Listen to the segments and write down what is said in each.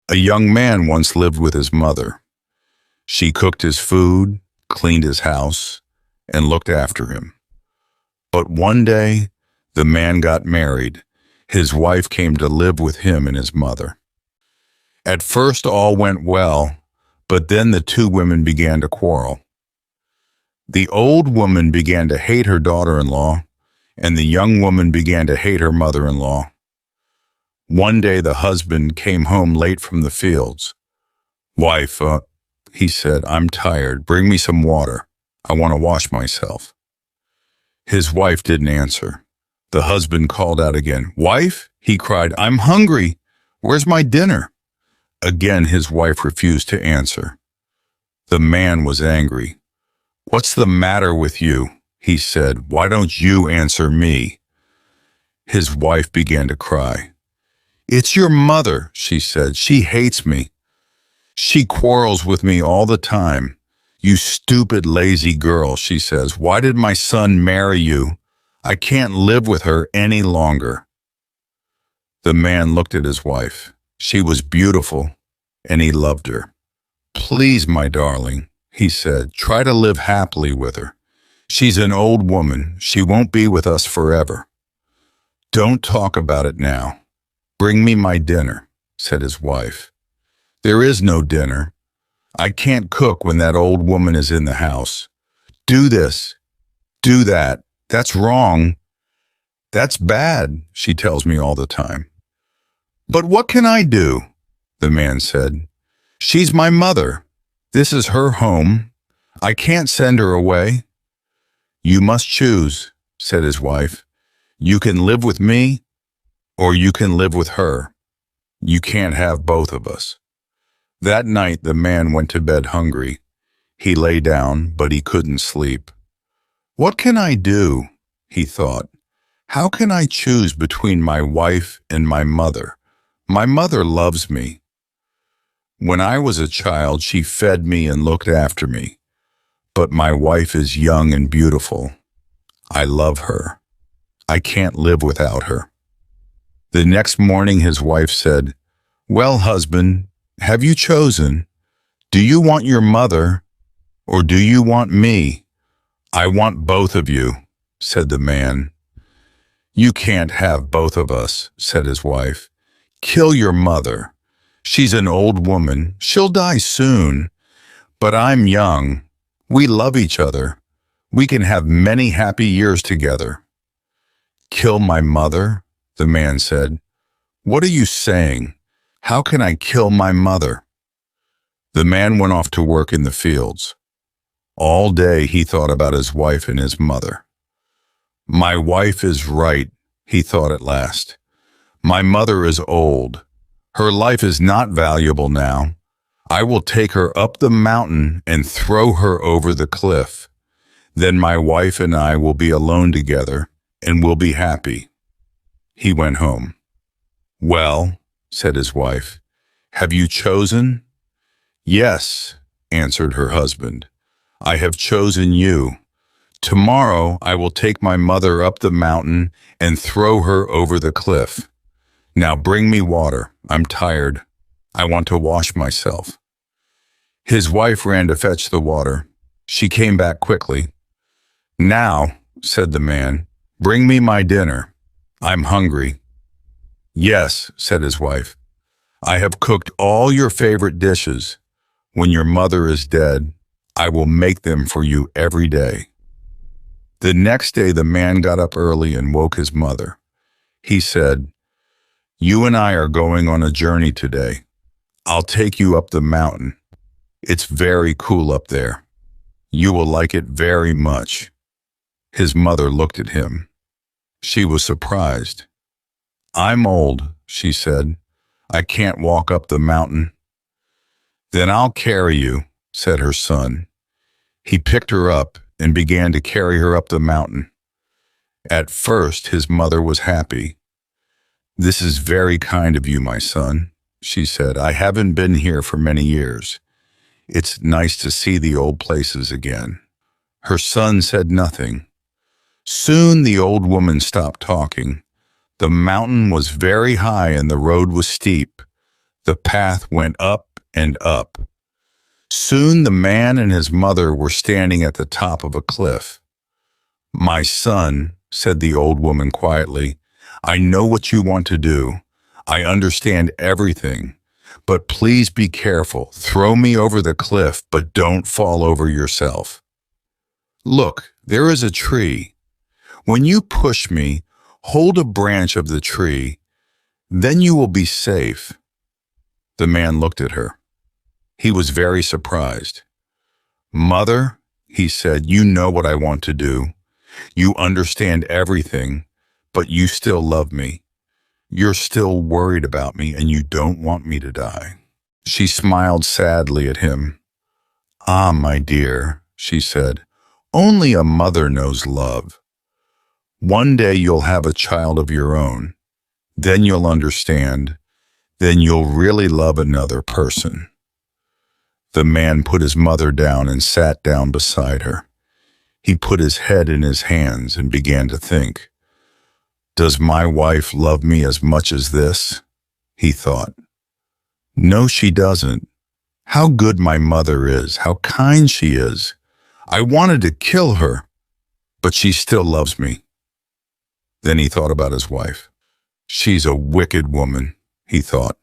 A young man once lived with his mother. She cooked his food, cleaned his house, and looked after him. But one day, the man got married. His wife came to live with him and his mother. At first, all went well, but then the two women began to quarrel. The old woman began to hate her daughter-in-law, and the young woman began to hate her mother-in-law. One day the husband came home late from the fields. "Wife," he said, "I'm tired. Bring me some water. I want to wash myself." His wife didn't answer. The husband called out again. "Wife," he cried, "I'm hungry. Where's my dinner?" Again his wife refused to answer. The man was angry. "What's the matter with you?" he said. "Why don't you answer me?" His wife began to cry. "It's your mother," she said. "She hates me. She quarrels with me all the time. You stupid, lazy girl," she says. "Why did my son marry you? I can't live with her any longer." The man looked at his wife. She was beautiful, and he loved her. "Please, my darling," he said, "try to live happily with her. She's an old woman. She won't be with us forever. Don't talk about it now. Bring me my dinner," said his wife. "There is no dinner. I can't cook when that old woman is in the house. Do this, do that. That's wrong. That's bad, she tells me all the time." "But what can I do?" the man said. "She's my mother. This is her home. I can't send her away." "You must choose," said his wife. "You can live with me, or you can live with her. You can't have both of us." That night the man went to bed hungry. He lay down, but he couldn't sleep. "What can I do?" he thought. "How can I choose between my wife and my mother? My mother loves me. When I was a child, she fed me and looked after me. But my wife is young and beautiful. I love her. I can't live without her." The next morning his wife said, "Well, husband, have you chosen? Do you want your mother, or do you want me?" "I want both of you," said the man. "You can't have both of us," said his wife. "Kill your mother. She's an old woman. She'll die soon. But I'm young. We love each other. We can have many happy years together." "Kill my mother?" the man said. "What are you saying? How can I kill my mother?" The man went off to work in the fields. All day he thought about his wife and his mother. "My wife is right," he thought at last. "My mother is old. Her life is not valuable now. I will take her up the mountain and throw her over the cliff. Then my wife and I will be alone together, and we'll be happy." He went home. "Well," said his wife, "have you chosen?" "Yes," answered her husband. "I have chosen you. Tomorrow I will take my mother up the mountain and throw her over the cliff. Now bring me water. I'm tired. I want to wash myself." His wife ran to fetch the water. She came back quickly. "Now," said the man, "bring me my dinner. I'm hungry." "Yes," said his wife. "I have cooked all your favorite dishes. When your mother is dead, I will make them for you every day." The next day the man got up early and woke his mother. He said, "You and I are going on a journey today. I'll take you up the mountain. It's very cool up there. You will like it very much." His mother looked at him. She was surprised. "I'm old," she said. "I can't walk up the mountain." "Then I'll carry you," said her son. He picked her up and began to carry her up the mountain. At first his mother was happy. "This is very kind of you, my son," she said. "I haven't been here for many years. It's nice to see the old places again." Her son said nothing. Soon the old woman stopped talking. The mountain was very high and the road was steep. The path went up and up. Soon the man and his mother were standing at the top of a cliff. "My son," said the old woman quietly, "I know what you want to do. I understand everything. But please be careful. Throw me over the cliff, but don't fall over yourself. Look, there is a tree. When you push me, hold a branch of the tree. Then you will be safe." The man looked at her. He was very surprised. "Mother," he said, "you know what I want to do. You understand everything, but you still love me. You're still worried about me, and you don't want me to die." She smiled sadly at him. "Ah, my dear," she said, "only a mother knows love. One day you'll have a child of your own. Then you'll understand. Then you'll really love another person." The man put his mother down and sat down beside her. He put his head in his hands and began to think. "Does my wife love me as much as this?" he thought. "No, she doesn't. How good my mother is, how kind she is. I wanted to kill her, but she still loves me." Then he thought about his wife. "She's a wicked woman," he thought.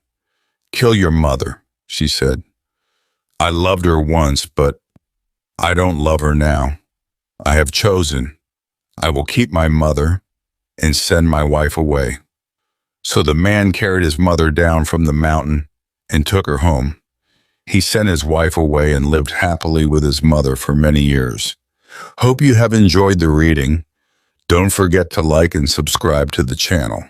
"Kill your mother," she said. "I loved her once, but I don't love her now. I have chosen. I will keep my mother and send my wife away." So the man carried his mother down from the mountain and took her home. He sent his wife away and lived happily with his mother for many years. Hope you have enjoyed the reading. Don't forget to like and subscribe to the channel.